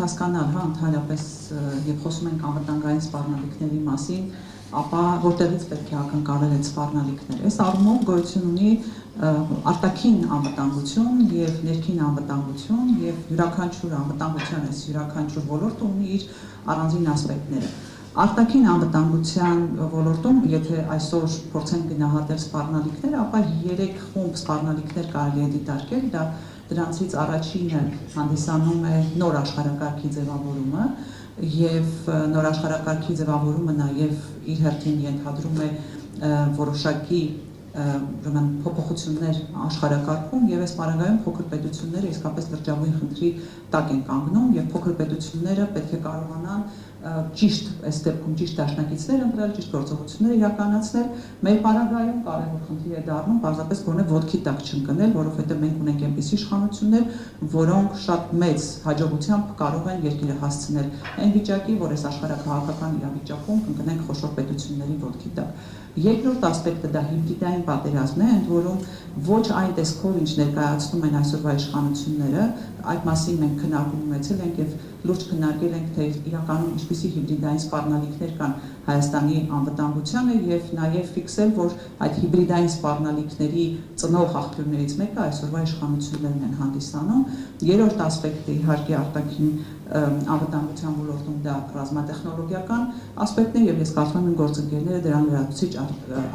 հասկանալ, հա, ընդհանրապես երբ խոսում ենք անվտանգային սպառնալիքների մասին, ապա որտեղից պետք է ակնկալել այդ սպառնալիքները։ Այս առումով գոյություն ունի արտաքին անվտանգություն եւ ներքին անվտանգություն եւ յուրաքանչյուր անվտանգության այս յուրաքանչյուր ոլորտը ունի իր առանձին ասպեկտները։ Արտաքին անվտանգության ոլորտում, եթե այսօր փորձենք գնահատել սպառնալիքները, ապա 3 խումբ սպառնալիքներ կարելի է դիտարկել, դրանցից առաջինը հանդիսանում է նոր աշխարհակարգի ձևավորումը, եւ նոր աշխարհակարգի ձևավորումը նաեւ իր հերթին ենթադրում է որոշակի փոփոխություններ աշխարհակարգում եւ այս պարագայում փոքր պետությունները իսկապես լրջագույն խնդրի տակ են կանգնում եւ փոքր պետությունները պետք է կարողանան ճիշտ այս դեպքում ճիշտ դաշնակիցներ ընտրել, ճիշտ գործողություններ իրականացնել, մեր պարագայում կարևոր խնդիր է դառնում պարզապես գոնե ոտքի տակ չընկնել, որովհետեւ մենք ունենք այնպիսի իշխանություններ, որոնք շատ մեծ հաջողությամբ կարող են երկիրը հասցնել այն վիճակի, որ այս աշխարհակահաղական իրավիճակում կընկնենք խոշոր պետությունների ոտքի տակ։ Երկրորդ ասպեկտը դա հիբրիդային պատերազմն է, ընդ որում ոչ այն տեսքով, ինչ ներկայացնում են այսօրվա իշխանությունները, այդ մասին մենք քննարկում ունեցել ենք եւ լուրջ քննարկել ենք, թե իրականում ինչպիսի հիբրիդային սպառնալիքներ կան Հայաստանի անվտանգությանը եւ նաեւ ֆիքսել, որ այդ հիբրիդային սպառնալիքների ծնող աղբյուրներից մեկը այսօրվա իշխանություններն են հանդիսանում։ Երրորդ ասպեկտը իհարկե արտաքին անվտանգության ոլորտում դա ռազմատեխնոլոգիական ասպեկտն է եւ ես կարծում եմ գործընկերները դրան լրացուցիչ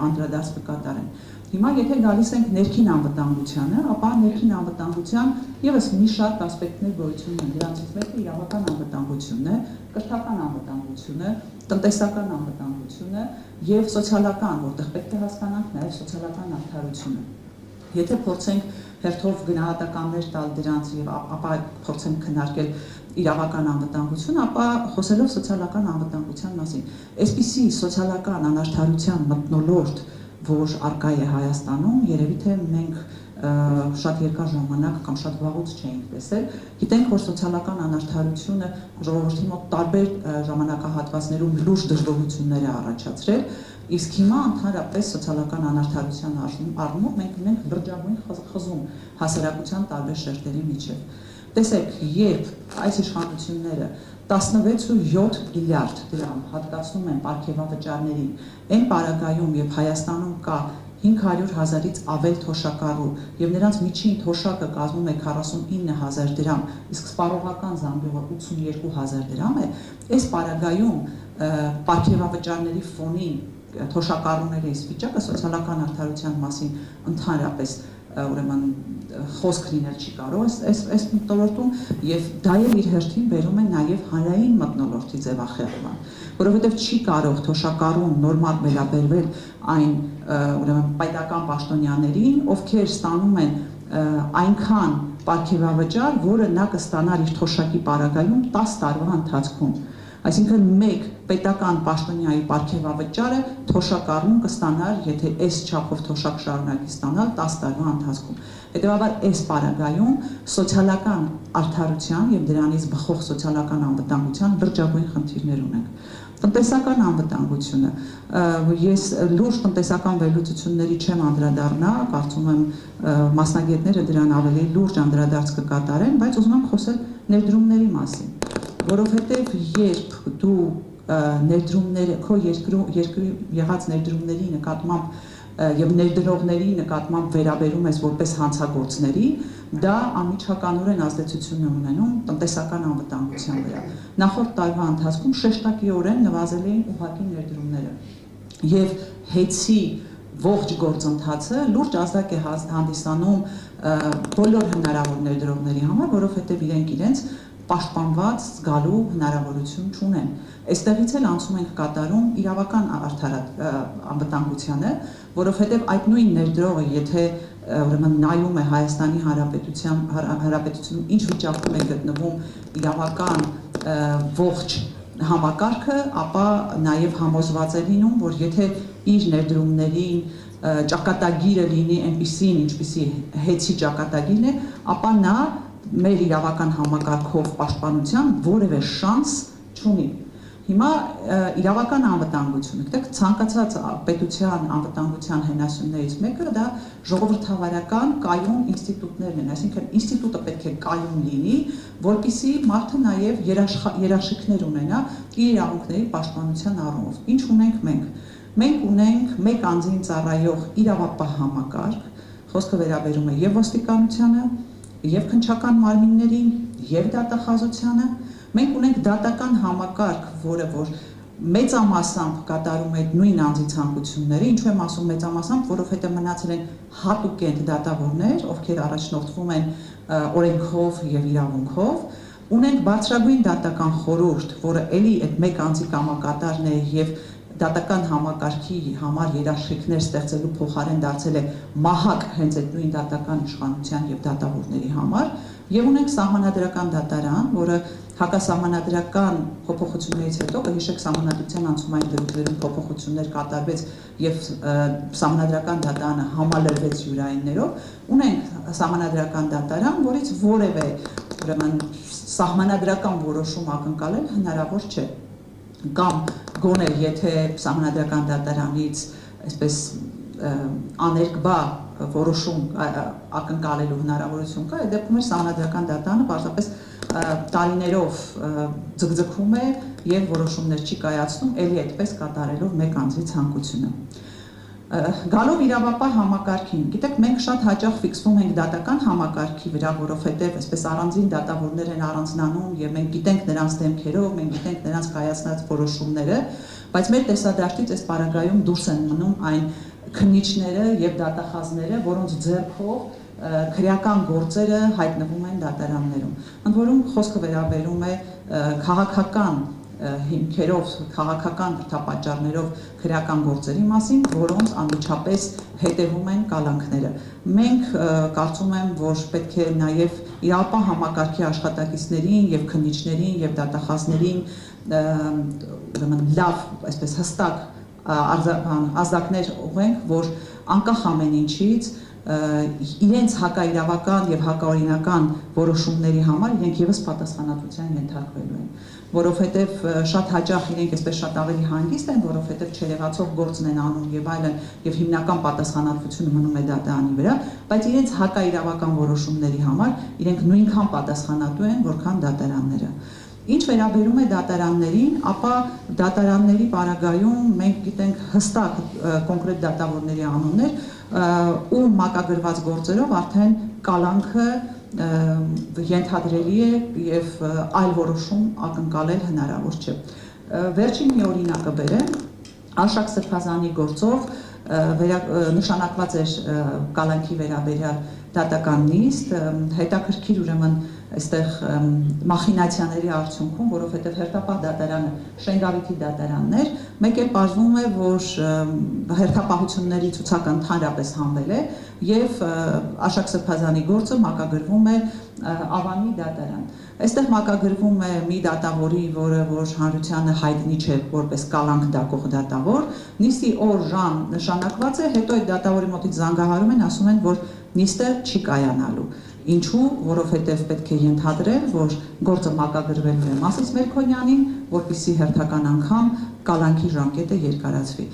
անդրադարձ կկատարեն։ Հիմա եթե գալիս ենք ներքին անվտանգությանը, ապա ներքին անվտանգության եւս մի շարք ասպեկտներ գոյություն ունեն։ Դրանցից մեկը իրավական անվտանգությունն է, կրթական անվտանգությունը, տնտեսական անվտանգությունը եւ սոցիալական, որտեղ պետք է հասկանանք նաեւ սոցիալական արդարությունը։ Եթե փորձենք հերթով գնահատականներ տալ դրանց եւ ապա փորձենք քննարկել իրավական անվտանգություն, ապա խոսելով սոցիալական անվտանգության մասին, այսպիսի սոցիալական անարդարության մթնոլորտ, որ արկա է Հայաստանում, երևի թե մենք շատ երկար ժամանակ կամ շատ վաղուց չէինք տեսել։ Գիտենք, որ սոցիալական անարդարությունը ժողովրդի մոտ տարբեր ժամանակահատվածներում լուրջ դժգոհություններ է առաջացրել, իսկ հիմա ընդհանրապես սոցիալական անարդարության առումով մենք ունենք լրջագույն խզում հասարակության տարբեր շերտերի միջև։ Տեսեք, երբ այս իշխանությունները 16.7 միլիարդ դրամ հատկացնում են պարգևավճարներին, այն պարագայում, երբ Հայաստանում կա 500,000-ից ավել թոշակառու եւ նրանց միջին թոշակը կազմում է 49,000 դրամ, իսկ սպառողական զամբյուղը 82,000 դրամ է, այս պարագայում պարգևավճարների ֆոնին թոշակառուների վիճակը սոցիալական արդարության մասին ընդհանրապես ուրեմն խոսք լինել չի կարող այս մթնոլորտում եւ դա էլ իր հերթին բերում է նաեւ հանրային մթնոլորտի ձևախեղման, որովհետեւ չի կարող թոշակառուն նորմալ վերաբերվել այն ուրեմն պայտական պաշտոնյաներին, ովքեր ստանում են այնքան պարգևավճար, որը նա կստանար իր թոշակի պարագայում 10 տարվա ընթացքում։ Այսինքն մեկ պետական պաշտոնյայի պարգևավճարը թոշակառուն կստանար, եթե այս չափով թոշակ շարունակի ստանալ 10 տարվա ընթացքում։ Հետևաբար այս պարագայում սոցիալական արդարության եւ դրանից բխող սոցիալական անվտանգության լրջագույն խնդիրներ ունենք։ Տնտեսական անվտանգությունը, ես լուրջ տնտեսական վերլուծությունների չեմ անդրադառնա, կարծում եմ մասնագետները դրան ավելի լուրջ անդրադարձ կկատարեն, բայց ուզում եմ խոսել ներդրումների մասին, որովհետև երբ դու ներդրումները, քո երկրի եղած ներդրումների նկատմամբ եւ ներդրողների նկատմամբ վերաբերում ես որպես հանցագործների, դա անմիջականորեն ազդեցություն է ունենում տնտեսական անվտանգության վրա։ Նախորդ տարվա ընթացքում շեշտակիորեն նվազել էին ուղղակի ներդրումները եւ հեծի ողջ գործընթացը լուրջ ազդակ է հանդիսանում բոլոր հնարավոր ներդրողների համար, որովհետեւ իրենց պաշտպանված զգալու հնարավորություն չունեն։ Այստեղից էլ անցում ենք կատարում իրավական անվտանգությանը, որովհետև այդ նույն ներդրողը, եթե ուրեմն նայում է Հայաստանի Հանրապետությունում ինչ վիճակում է գտնվում իրավական ողջ համակարգը, ապա նաև համոզված է լինում, որ եթե իր ներդրումներին ճակատագիրը լինի այնպիսին, ինչպիսի հեծի ճակատագիրն է, ապա նա մեր իրավական համակարգով պաշտպանության որևէ շանս չունի։ Հիմա իրավական անվտանգությունը, գիտեք, ցանկացած պետության անվտանգության հենասյուններից մեկը դա ժողովրդավարական կայուն ինստիտուտներն են, այսինքն ինստիտուտը պետք է կայուն լինի, որպեսզի մարդը նաև երաշխիքներ ունենա իր իրավունքների պաշտպանության առումով։ Ինչ ունենք մենք։ Մենք ունենք մեկ անձին ծառայող իրավապահ համակարգ, խոսքը վերաբերում է եւ ոստիկանությանը, եւ քննչական մարմիններին, եւ դատախազությանը։ Մենք ունենք դատական համակարգ, որը որ մեծամասամբ կատարում է նույն անձի ցանկությունները, ինչու եմ ասում մեծամասամբ, որովհետեւ մնացել են հատուկենտ դատավորներ, ովքեր առաջնորդվում են օրենքով եւ իրավունքով։ Ունենք բարձրագույն դատական խորհուրդ, որը ելի այդ մեկ անձի կամակատարն է եւ դատական համակարգի համար երաշխիքներ ստեղծելու փոխարեն դարձել է մահակ հենց այդ նույն դատական իշխանության եւ դատավորների համար, եւ ունենք սահմանադրական դատարան, որը հակասահմանադրական փոփոխություններից հետո, հիշեք, սահմանադրության անցումային դրույթներում փոփոխություններ կատարվեց եւ սահմանադրական դատարանը համալրվեց յուրայիններով, ունենք սահմանադրական դատարան, որից որևէ ուրեմն սահմանադրական որոշում ակնկալել հնարավոր չէ։ Կամ գոնե եթե սահմանադրական դատարանից այսպես աներկբա որոշում ակնկալելու հնարավորություն կա, այդ դեպքում սահմանադրական դատարանը պարզապես տարիներով ձգձգում է եւ որոշումներ չի կայացնում, ելի այդպես կատարելով մեկ անձի ցանկությունը։ Գալով իրավապահ համակարգին, գիտեք, մենք շատ հաճախ ֆիքսվում ենք դատական համակարգի վրա, որովհետև այսպես առանձին դատավորներ են առանձնանում եւ մենք գիտենք նրանց դեմքերով, մենք գիտենք նրանց կայացնած որոշումները, բայց մեր տեսադաշտից այս պարագայում դուրս են մնում այն քննիչները եւ դատախազները, որոնց ձեռքով քրեական գործերը հայտնվում են դատարաններում։ Ընդ որում խոսքը վերաբերում է քաղաքական հիմքերով, քաղաքական դրդապատճառներով քրեական գործերի մասին, որոնց անմիջապես հետևում են կալանքները։ Մենք կարծում եմ, որ պետք է նաև իրավապահ համակարգի աշխատակիցներին եւ քննիչներին եւ դատախազներին լավ, այսպես հստակ ազդակներ ուղենք, որ անկախ ամեն ինչից իրենց հակաիրավական եւ հակաօրինական որոշումների համար իրենք եւս պատասխանատվության ենթարկվելու են, որովհետեւ շատ հաճախ իրենք այսպես շատ ավելի հանգիստ են, որովհետեւ չերևացող գործն են անում եւ այլն եւ հիմնական պատասխանատվությունը մնում է դատարանի վրա, բայց իրենց հակաիրավական որոշումների համար իրենք նույնքան պատասխանատու են, որքան դատարանները։ Ինչ վերաբերում է դատարաններին, ապա դատարանների պարագայում մենք գիտենք հստակ կոնկրետ դատավորների անուններ, ու մակագրված գործերով արդեն կալանքը ենթադրելի է եւ այլ որոշում ակնկալել հնարավոր չէ։ Վերջին մի օրինակը բերեմ, Արշակ Սրբազանի գործով նշանակված էր կալանքի վերաբերյալ դատական նիստ, հետաքրքիր ուրեմն այստեղ մախինացիաների արդյունքում, որովհետև հերթապահ դատարանը Շենգավիթի դատարանն էր, մեկ է պարզվում է, որ հերթապահությունների ցուցակը ընդհանրապես հանվել է եւ Արշակ Սրբազանի գործը մակագրվում է Ավանի դատարան։ Այստեղ մակագրվում է մի դատավորի, որը որ հանրությանը հայտնի չէ որպես կալանք դակող դատավոր, նիստի օր ժամ նշանակված է, հետո այդ դատավորի մոտից զանգահարում են, ասում են, որ նիստը չի կայանալու։ Ինչու, որովհետև պետք է ենթադրել, որ գործը մակագրվելու է Մասիս Մերքոնյանին, որպեսզի հերթական անգամ կալանքի ժամկետը երկարացվի։